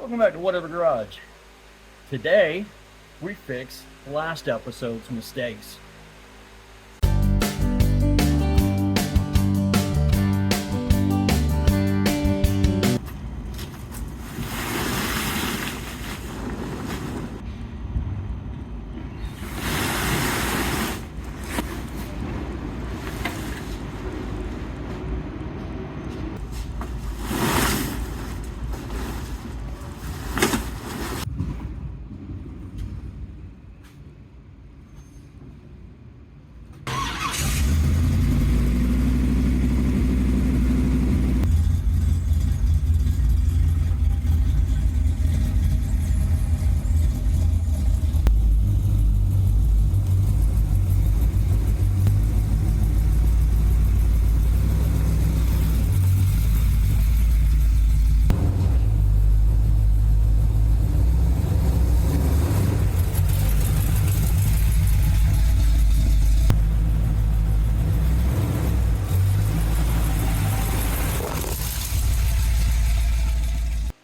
Welcome back to Whatever Garage. Today, we fix last episode's mistakes.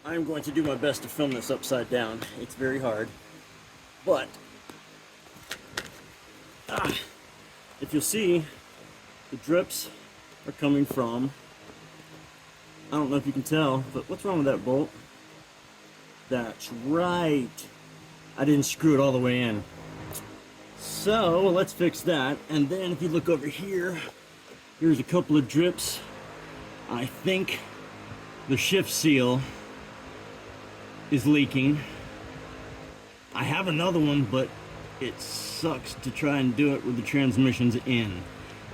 I'm going to do my best to film this upside down. It's very hard, but if you'll see, the drips are coming from, I don't know if you can tell, but what's wrong with that bolt? That's right, I didn't screw it all the way in. So let's fix that, and then if you look over here, here's a couple of drips. I think the shift seal is leaking. I have another one, but it sucks to try and do it with the transmissions in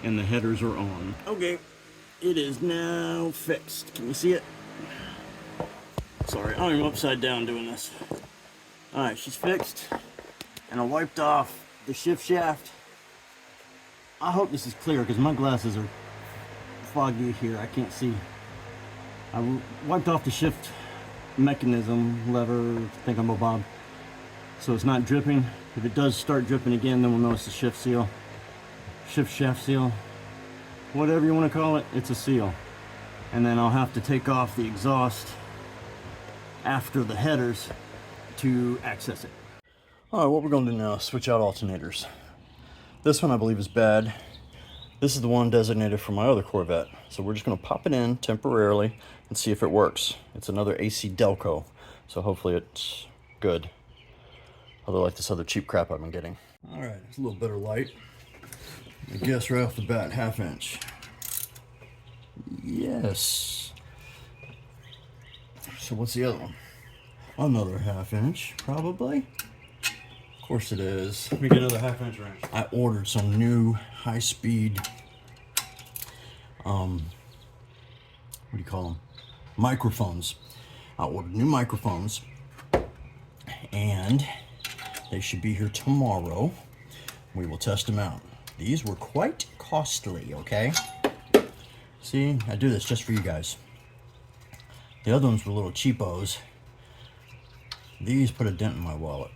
and the headers are on. Okay, it is now fixed. Can you see it? Sorry, I'm upside down doing this. Alright, she's fixed, and I wiped off the shift shaft. I hope this is clear because my glasses are foggy here. I can't see. I wiped off the shift mechanism, lever, thingamabob, so it's not dripping. If it does start dripping again, then we'll notice the shift seal, shift shaft seal, whatever you want to call it, it's a seal. And then I'll have to take off the exhaust after the headers to access it. Alright, what we're going to do now is switch out alternators. This one I believe is bad. This is the one designated for my other Corvette. So we're just going to pop it in temporarily and see if it works. It's another AC Delco, so hopefully it's good. Although like this other cheap crap I've been getting. Alright, it's a little better light. I guess right off the bat, 1/2 inch. Yes. So what's the other one? Another 1/2 inch, probably. Of course it is. Let me get another 1/2 inch wrench. I ordered some new high-speed, what do you call them? Microphones. I ordered new microphones, and they should be here tomorrow. We will test them out. These were quite costly, okay? See, I do this just for you guys. The other ones were little cheapos. These put a dent in my wallet.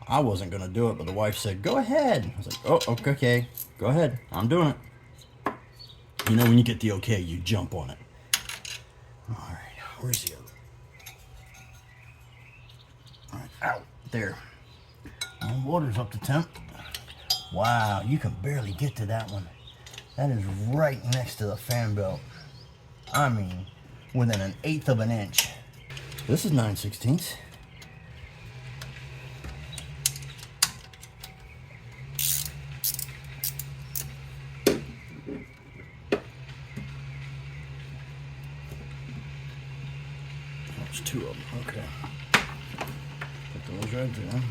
I wasn't gonna do it, but the wife said, go ahead. I was like, oh, okay, go ahead, I'm doing it. You know, when you get the okay, you jump on it. All right, where's the other? All right, out there. Water's up to temp. Wow, you can barely get to that one. That is right next to the fan belt. I mean, within 1/8 of an inch. This is 9/16. There's 2 of them, okay. Put those right there.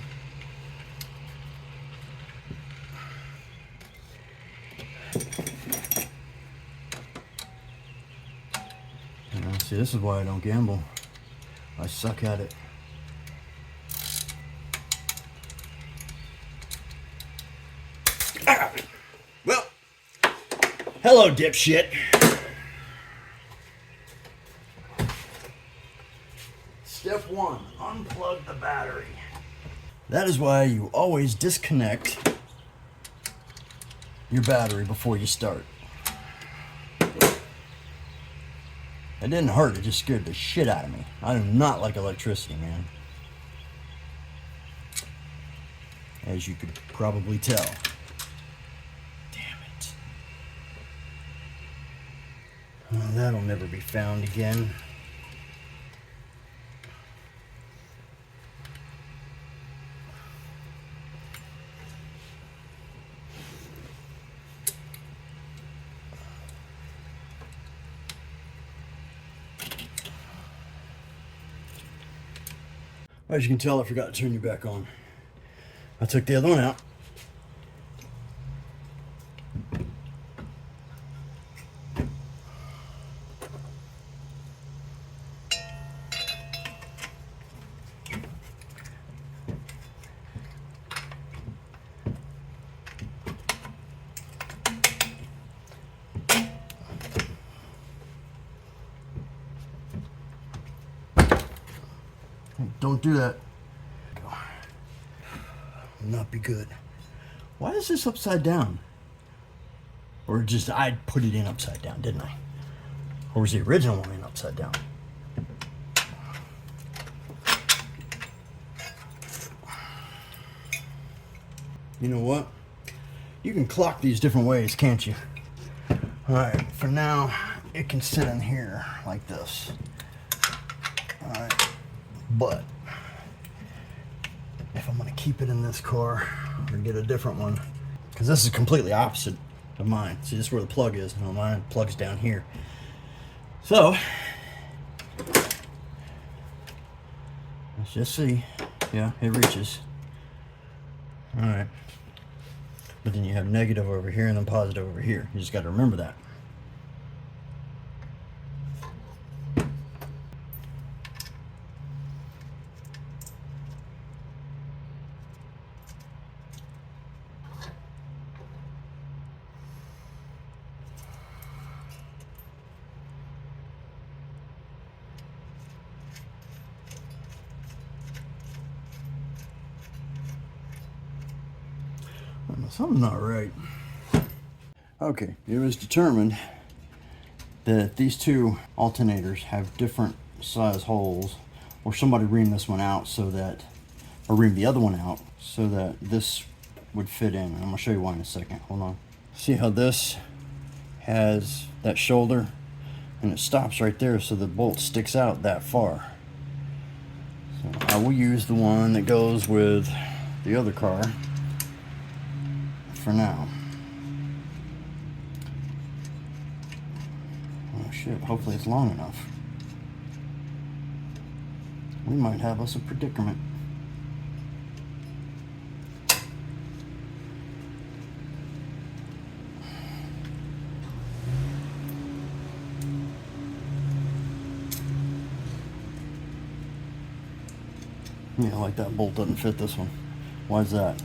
See, this is why I don't gamble. I suck at it. Ah! Well, hello, dipshit. Step 1, unplug the battery. That is why you always disconnect your battery before you start. It didn't hurt, it just scared the shit out of me. I do not like electricity, man. As you could probably tell. Damn it. Well, that'll never be found again. As you can tell, I forgot to turn you back on. I took the other one out. Don't do that. Will not be good. Why is this upside down? Or just I put it in upside down, didn't I? Or was the original one in upside down? You know what? You can clock these different ways, can't you? Alright, for now, it can sit in here like this. Alright. But if I'm going to keep it in this car or get a different one, because this is completely opposite of mine. See, this is where the plug is. No, mine plugs down here. So let's just see. Yeah, it reaches. All right. But then you have negative over here and then positive over here. You just got to remember that. Something's not right. Okay, it was determined that these two alternators have different size holes, or somebody reamed this one out so that, or reamed the other one out so that this would fit in. And I'm gonna show you why in a second. Hold on. See how this has that shoulder and it stops right there, so the bolt sticks out that far. So I will use the one that goes with the other car for now. Oh shit, hopefully it's long enough. We might have us a predicament. Yeah, like that bolt doesn't fit this one. Why is that?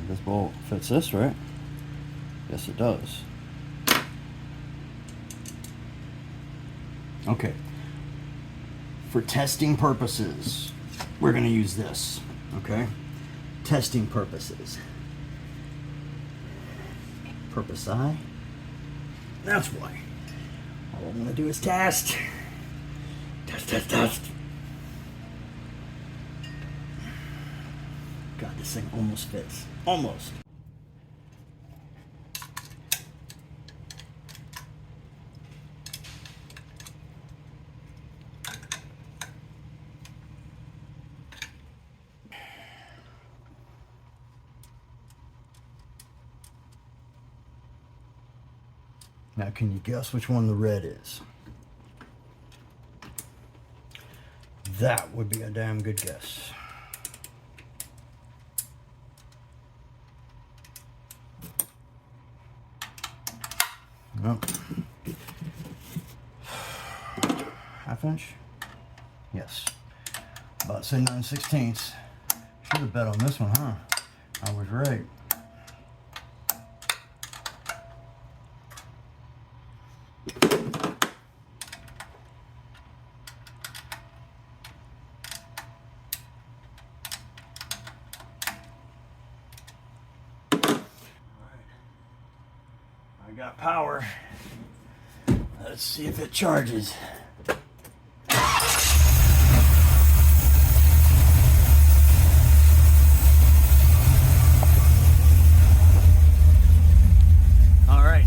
This bolt fits this, right? Yes, it does. Okay. For testing purposes, we're going to use this. Okay? Testing purposes. Purpose I. That's why. All I'm going to do is test. Test. God, this thing almost fits. Almost. Now, can you guess which one the red is? That would be a damn good guess. Nope. Half inch? Yes. About say 9/16. Should have bet on this one, huh? I was right. I got power. Let's see if it charges. Alright,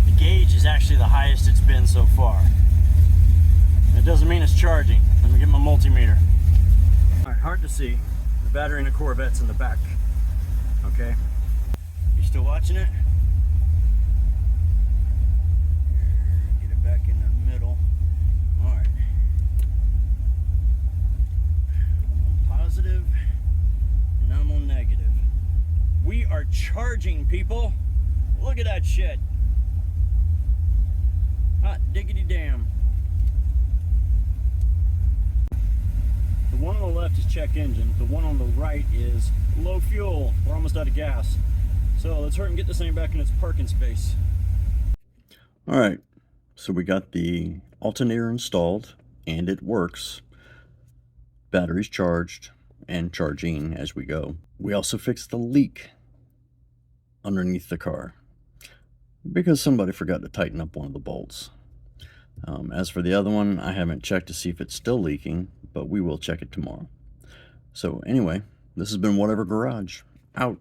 the gauge is actually the highest it's been so far. It doesn't mean it's charging. Let me get my multimeter. Alright, hard to see. The battery in the Corvette's in the back. Okay? You still watching it? Get it back in the middle. Alright. I'm on positive, and I'm on negative. We are charging, people. Look at that shit. Hot diggity damn. The one on the left is check engine. The one on the right is low fuel. We're almost out of gas. So let's hurry and get this thing back in its parking space. Alright, so we got the alternator installed and it works. Battery's charged and charging as we go. We also fixed the leak underneath the car because somebody forgot to tighten up one of the bolts. As for the other one, I haven't checked to see if it's still leaking, but we will check it tomorrow. So anyway, this has been Whatever Garage. Out.